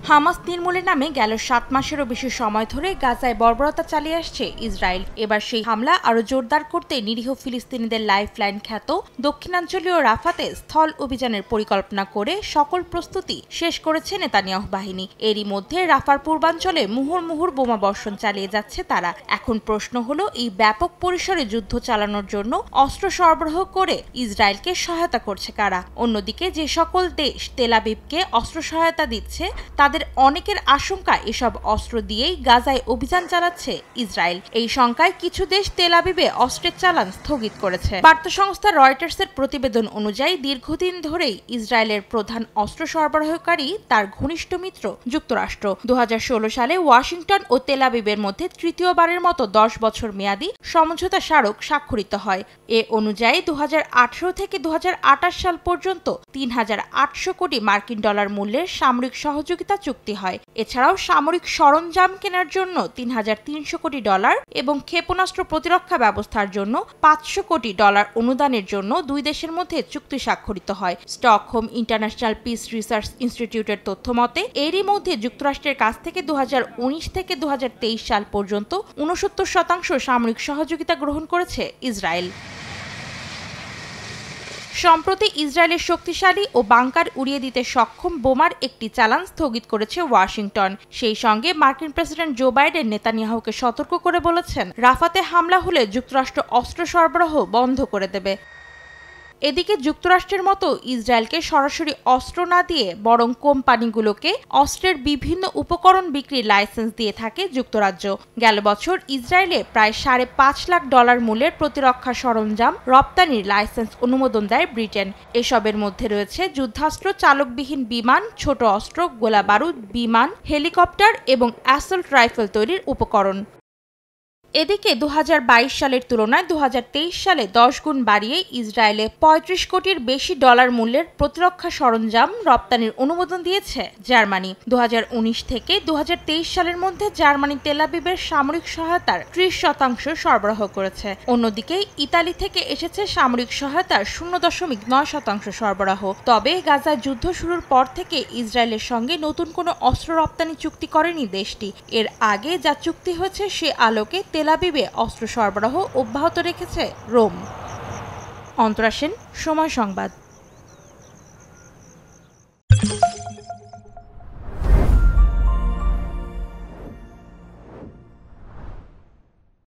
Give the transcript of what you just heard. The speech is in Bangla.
হামাস নির্মূলের নামে গেল ৭ মাসেরও বেশি সময় ধরে গাজায় বর্বরতা চালিয়ে আসছে ইসরায়েল। এবার সেই হামলা আরও জোরদার করতে নিরীহ ফিলিস্তিনিদের লাইফলাইন খ্যাত দক্ষিণাঞ্চলীয় রাফাতে স্থল অভিযানের পরিকল্পনা করে সকল প্রস্তুতি শেষ করেছে নেতানিয়াহু বাহিনী। এরই মধ্যে রাফার পূর্বাঞ্চলে মুহুর্মুহুর বোমা বর্ষণ চালিয়ে যাচ্ছে তারা। এখন প্রশ্ন হলো, এই ব্যাপক পরিসরে যুদ্ধ চালানোর জন্য অস্ত্র সরবরাহ করে ইসরায়েলকে সহায়তা করছে কারা? অন্যদিকে যে সকল দেশ তেল আবিবকে অস্ত্র সহায়তা দিচ্ছে তাদের অনেকের আশঙ্কা এসব অস্ত্র দিয়েই গাজায় অভিযান চালাচ্ছে ইসরায়েল। এই শঙ্কায় কিছু দেশ তেল আবিবে অস্ত্রের চালান স্থগিত করেছে। বার্তা সংস্থা রয়টার্সের প্রতিবেদন অনুযায়ী দীর্ঘদিন ধরেই ইসরায়েলের প্রধান অস্ত্র সরবরাহকারী তার ঘনিষ্ঠ মিত্র যুক্তরাষ্ট্র। ২০১৬ সালে ওয়াশিংটন ও তেল আবিবের মধ্যে তৃতীয়বারের মতো ১০ বছর মেয়াদী সমঝোতা স্মারক স্বাক্ষরিত হয়। এ অনুযায়ী ২০১৮ থেকে ২০২৮ সাল পর্যন্ত ৩,৮০০ কোটি মার্কিন ডলার মূল্যের সামরিক সহযোগিতা চুক্তি হয়। এছাড়াও সামরিক সরঞ্জাম কেনার জন্য ৩,৩০০ কোটি ডলার এবং ক্ষেপণাস্ত্র প্রতিরক্ষা ব্যবস্থার জন্য ৫০০ কোটি ডলার অনুদানের জন্য দুই দেশের মধ্যে চুক্তি স্বাক্ষরিত হয়। স্টকহোম ইন্টারন্যাশনাল পিস রিসার্চ ইনস্টিটিউটের তথ্য মতে এরই মধ্যে যুক্তরাষ্ট্রের কাছ থেকে ২০১৯ থেকে ২০২৩ সাল পর্যন্ত ৬৯% সামরিক সহযোগিতা গ্রহণ করেছে ইসরায়েল। সম্প্রতি ইসরায়েলের শক্তিশালী ও বাংকার উড়িয়ে দিতে সক্ষম বোমার একটি চালান স্থগিত করেছে ওয়াশিংটন। সেই সঙ্গে মার্কিন প্রেসিডেন্ট জো বাইডেন নেতানিয়াহুকে সতর্ক করে বলেছেন, রাফাতে হামলা হলে যুক্তরাষ্ট্র অস্ত্র সরবরাহ বন্ধ করে দেবে। এদিকে যুক্তরাষ্ট্রের মতো ইসরায়েলকে সরাসরি অস্ত্র না দিয়ে বরং কোম্পানিগুলোকে অস্ত্রের বিভিন্ন উপকরণ বিক্রির লাইসেন্স দিয়ে থাকে যুক্তরাজ্য। গেল বছর ইসরায়েলে প্রায় $৫.৫ লাখ মূল্যের প্রতিরক্ষা সরঞ্জাম রপ্তানির লাইসেন্স অনুমোদন দেয় ব্রিটেন। এসবের মধ্যে রয়েছে যুদ্ধাস্ত্র, চালকবিহীন বিমান, ছোট অস্ত্র, গোলাবারুদ, বিমান, হেলিকপ্টার এবং অ্যাসল্ট রাইফেল তৈরির উপকরণ। এদিকে ২০২২ সালের তুলনায় ২০২৩ সালে ১০ গুণ বাড়িয়ে ইসরায়েলে ৩৫ কোটির বেশি ডলার মূল্যের প্রতিরক্ষা সরঞ্জাম রপ্তানির অনুমোদন দিয়েছে জার্মানি। ২০১৯ থেকে ২০২৩ সালের মধ্যে জার্মানি তেল আবিবের সামরিক সহায়তার ৩০% সরবরাহ করেছে। অন্যদিকে ইতালি থেকে এসেছে সামরিক সহায়তার ০.৯% সরবরাহ। তবে গাজায় যুদ্ধ শুরুর পর থেকে ইসরায়েলের সঙ্গে নতুন কোনো অস্ত্র রপ্তানি চুক্তি করেনি দেশটি। এর আগে যা চুক্তি হয়েছে সে আলোকে তেল আবিবে অস্ত্র সরবরাহ অব্যাহত রেখেছে রোম। অন্তরা সেন, সময় সংবাদ।